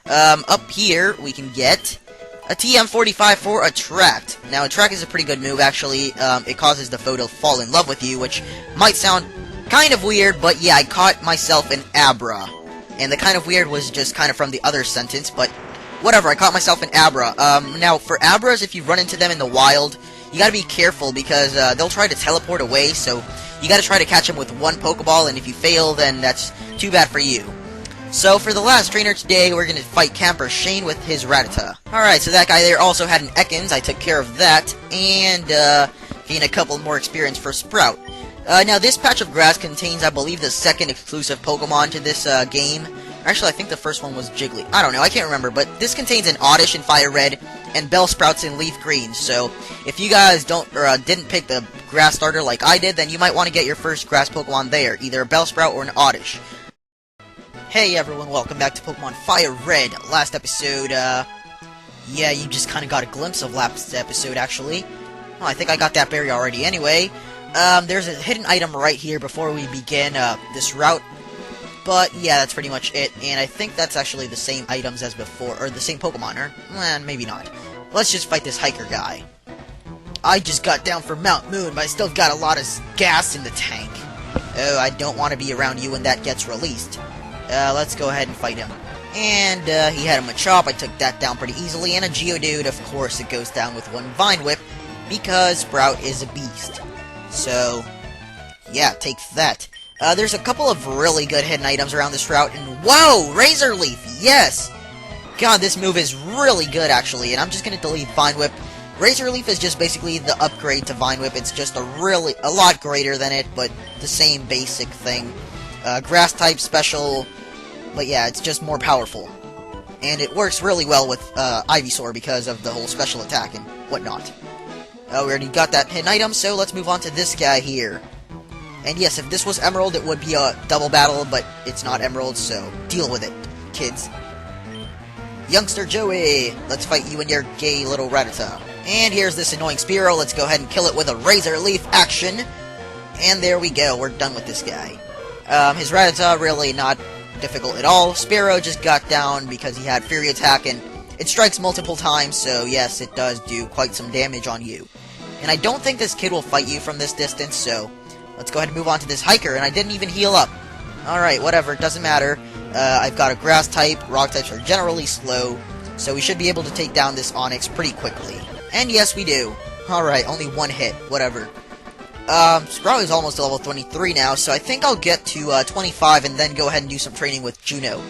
Up here, we can get a TM45 for Attract. Now, Attract is a pretty good move, actually. It causes the foe to fall in love with you, which might sound kind of weird, but yeah, I caught myself in Abra. And the kind of weird was just kind of from the other sentence, but whatever, I caught myself in Abra. Now, for Abras, if you run into them in the wild, you gotta be careful, because they'll try to teleport away, so you gotta try to catch them with one Pokeball, and if you fail, then that's too bad for you. So, for the last trainer today, we're gonna fight Camper Shane with his Rattata. Alright, so that guy there also had an Ekans, I took care of that, and, gained a couple more experience for Sprout. Now, this patch of grass contains, I believe, the second exclusive Pokemon to this, game. Actually, I think the first one was Jiggly. I don't know, I can't remember, but this contains an Oddish in FireRed, and Bellsprouts in Leaf Green, so if you guys didn't pick the grass starter like I did, then you might want to get your first grass Pokemon there, either a Bellsprout or an Oddish. Hey everyone, welcome back to Pokemon FireRed. Last episode, yeah, you just kind of got a glimpse of last episode, actually. Oh, I think I got that berry already anyway. There's a hidden item right here before we begin, this route. But, yeah, that's pretty much it, and I think that's actually the same items as before, or the same Pokemon, or, maybe not. Let's just fight this hiker guy. I just got down from Mount Moon, but I still got a lot of gas in the tank. Oh, I don't want to be around you when that gets released. Let's go ahead and fight him. And, he had a Machop, I took that down pretty easily, and a Geodude, of course, it goes down with one Vine Whip, because Sprout is a beast. So, yeah, take that. There's a couple of really good hidden items around this route, and whoa! Razor Leaf! Yes! God, this move is really good, actually, and I'm just gonna delete Vine Whip. Razor Leaf is just basically the upgrade to Vine Whip. It's just a lot greater than it, but the same basic thing. Grass type special, but yeah, it's just more powerful. And it works really well with Ivysaur because of the whole special attack and whatnot. We already got that hidden item, so let's move on to this guy here. And yes, if this was Emerald, it would be a double battle, but it's not Emerald, so deal with it, kids. Youngster Joey, let's fight you and your gay little Rattata. And here's this annoying Spearow, let's go ahead and kill it with a Razor Leaf action. And there we go, we're done with this guy. His Rattata, really not difficult at all. Spearow just got down because he had Fury Attack, and it strikes multiple times, so yes, it does do quite some damage on you. And I don't think this kid will fight you from this distance, so let's go ahead and move on to this hiker, and I didn't even heal up. Alright, whatever, it doesn't matter. I've got a grass type, rock types are generally slow, so we should be able to take down this Onix pretty quickly. And yes, we do. Alright, only one hit, whatever. Sprout is almost level 23 now, so I think I'll get to 25 and then go ahead and do some training with Juno.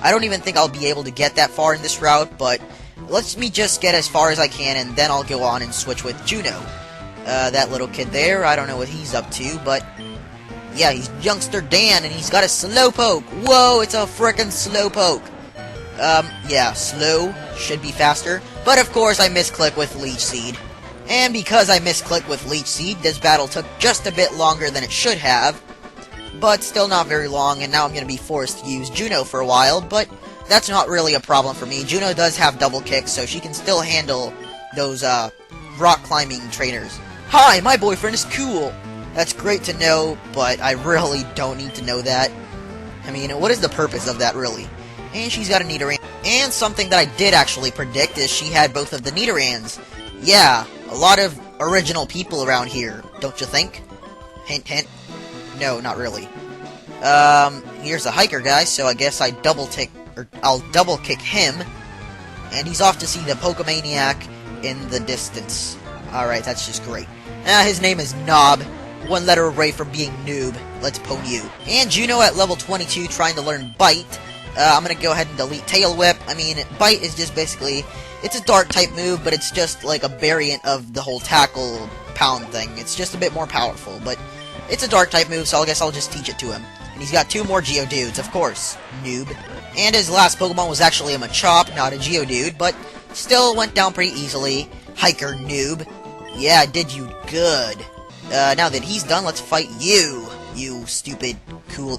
I don't even think I'll be able to get that far in this route, but let me just get as far as I can, and then I'll go on and switch with Juno. That little kid there, I don't know what he's up to, but yeah, he's Youngster Dan, and he's got a Slowpoke. Whoa, it's a frickin' Slowpoke. Yeah, slow should be faster, but of course I misclick with Leech Seed. And because I misclick with Leech Seed, this battle took just a bit longer than it should have, but still not very long, and now I'm going to be forced to use Juno for a while, but that's not really a problem for me. Juno does have double kicks, so she can still handle those, rock climbing trainers. Hi, my boyfriend is cool! That's great to know, but I really don't need to know that. I mean, what is the purpose of that, really? And she's got a Nidoran. And something that I did actually predict is she had both of the Nidorans. Yeah, a lot of original people around here, don't you think? Hint, hint. No, not really. Here's a hiker guy, so I guess I'll double kick him. And he's off to see the Pokemaniac in the distance. Alright, that's just great. His name is Knob. One letter away from being noob. Let's pwn you. And Juno at level 22 trying to learn Bite. I'm gonna go ahead and delete Tail Whip. I mean, Bite is just basically, it's a dark type move, but it's just like a variant of the whole Tackle Pound thing. It's just a bit more powerful, but it's a dark type move, so I guess I'll just teach it to him. And he's got two more Geodudes, of course. Noob. And his last Pokemon was actually a Machop, not a Geodude, but still went down pretty easily. Hiker noob. Yeah, did you good. Now that he's done, let's fight you. You stupid, cool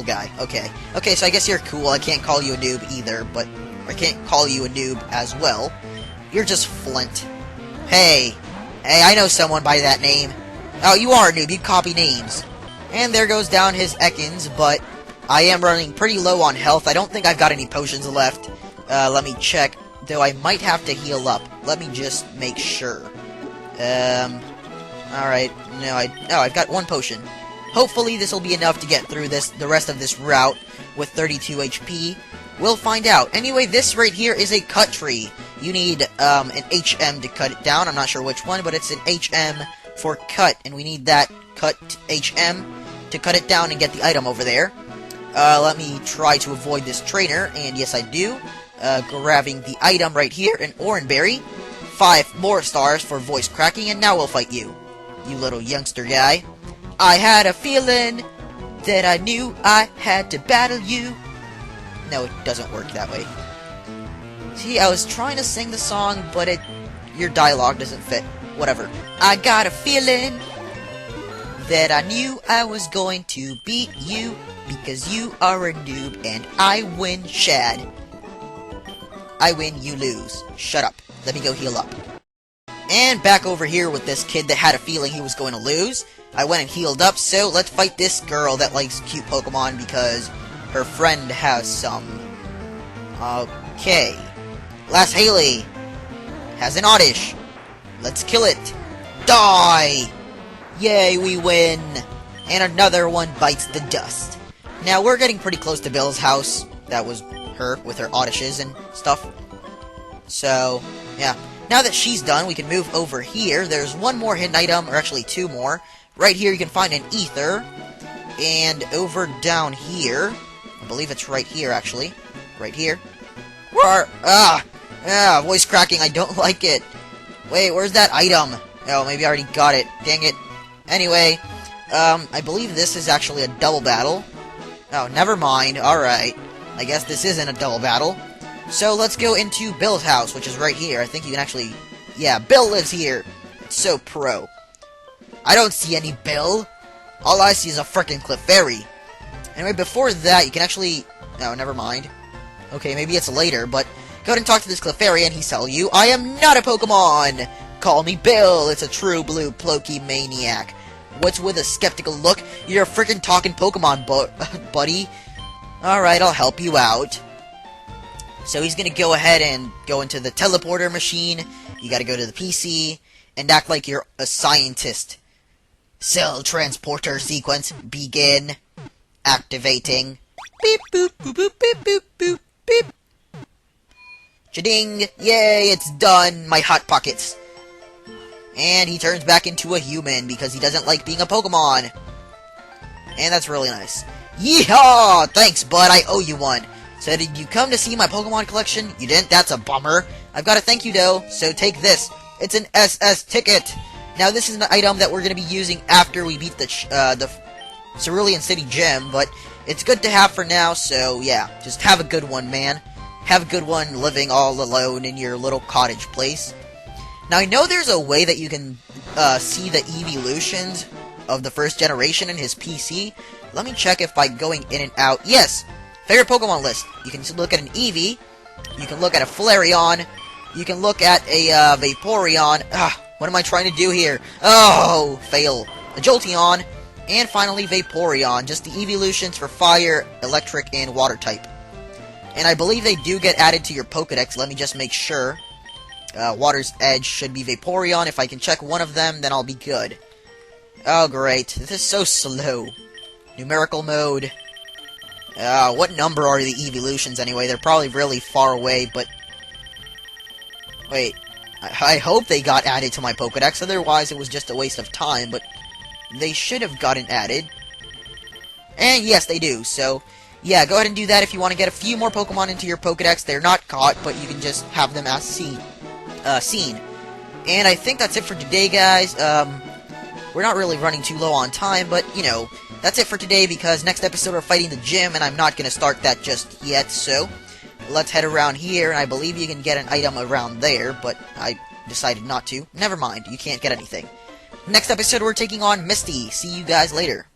guy. Okay. Okay, so I guess you're cool. I can't call you a noob either, but I can't call you a noob as well. You're just Flint. Hey, I know someone by that name. Oh, you are a noob. You copy names. And there goes down his Ekans, but I am running pretty low on health. I don't think I've got any potions left. Let me check. Though I might have to heal up. Let me just make sure. Alright. No, I've got 1 potion. Hopefully this will be enough to get through the rest of this route with 32 HP. We'll find out. Anyway, this right here is a cut tree. You need an HM to cut it down. I'm not sure which one, but it's an HM for cut, and we need that cut HM to cut it down and get the item over there. Let me try to avoid this trainer, and yes I do. Grabbing the item right here, an Oranberry. 5 more stars for voice cracking, and now we'll fight you. You little youngster guy. I had a feeling that I knew I had to battle you. No, it doesn't work that way. See, I was trying to sing the song, but your dialogue doesn't fit. Whatever. I got a feeling that I knew I was going to beat you because you are a noob and I win, Shad. I win, you lose. Shut up. Let me go heal up. And back over here with this kid that had a feeling he was going to lose. I went and healed up, so let's fight this girl that likes cute Pokemon because her friend has some. Okay. Last Haley has an Oddish. Let's kill it. Die! Yay, we win! And another one bites the dust. Now, we're getting pretty close to Bill's house. That was her with her Oddishes and stuff. So, yeah. Now that she's done, we can move over here. There's 1 more hidden item, or actually 2 more. Right here, you can find an Ether. And over down here, I believe it's right here, actually. Right here. Voice cracking, I don't like it. Wait, where's that item? Oh, maybe I already got it. Dang it. Anyway, I believe this is actually a double battle. Oh, never mind. Alright. I guess this isn't a double battle. So, let's go into Bill's house, which is right here. I think you can actually... Yeah, Bill lives here. It's so pro. I don't see any Bill. All I see is a frickin' Clefairy. Anyway, before that, you can actually... Oh, never mind. Okay, maybe it's later, but... Go ahead and talk to this Clefairy, and he's telling you, I am not a Pokemon! Call me Bill, it's a true blue Pokey maniac. What's with a skeptical look? You're a frickin' talking Pokemon, buddy. Alright, I'll help you out. So he's gonna go ahead and go into the teleporter machine. You gotta go to the PC, and act like you're a scientist. Cell transporter sequence, begin. Activating. Beep, boop, boop, boop, beep, boop, boop, beep. Cha-ding! Yay, it's done, my Hot Pockets. And he turns back into a human because he doesn't like being a Pokemon. And that's really nice. Yeehaw! Thanks, bud, I owe you one. So did you come to see my Pokemon collection? You didn't? That's a bummer. I've got to thank you, though, so take this. It's an SS ticket. Now, this is an item that we're going to be using after we beat the Cerulean City Gym, but it's good to have for now, so yeah, just have a good one, man. Have a good one living all alone in your little cottage place. Now, I know there's a way that you can see the evolutions of the first generation in his PC. Let me check if by going in and out... Yes! Favorite Pokemon list. You can look at an Eevee. You can look at a Flareon. You can look at a Vaporeon. What am I trying to do here? Oh! Fail. A Jolteon. And finally, Vaporeon. Just the evolutions for Fire, Electric, and Water type. And I believe they do get added to your Pokedex. Let me just make sure. Water's Edge should be Vaporeon. If I can check one of them, then I'll be good. Oh, great. This is so slow. Numerical mode. What number are the evolutions anyway? They're probably really far away, but... Wait. I hope they got added to my Pokedex, otherwise it was just a waste of time, but... They should have gotten added. And yes, they do, so... Yeah, go ahead and do that if you want to get a few more Pokemon into your Pokedex. They're not caught, but you can just have them as seen. And I think that's it for today, guys. We're not really running too low on time, but, you know, that's it for today, because next episode we're fighting the gym, and I'm not going to start that just yet, so let's head around here, and I believe you can get an item around there, but I decided not to. Never mind, you can't get anything. Next episode we're taking on Misty. See you guys later.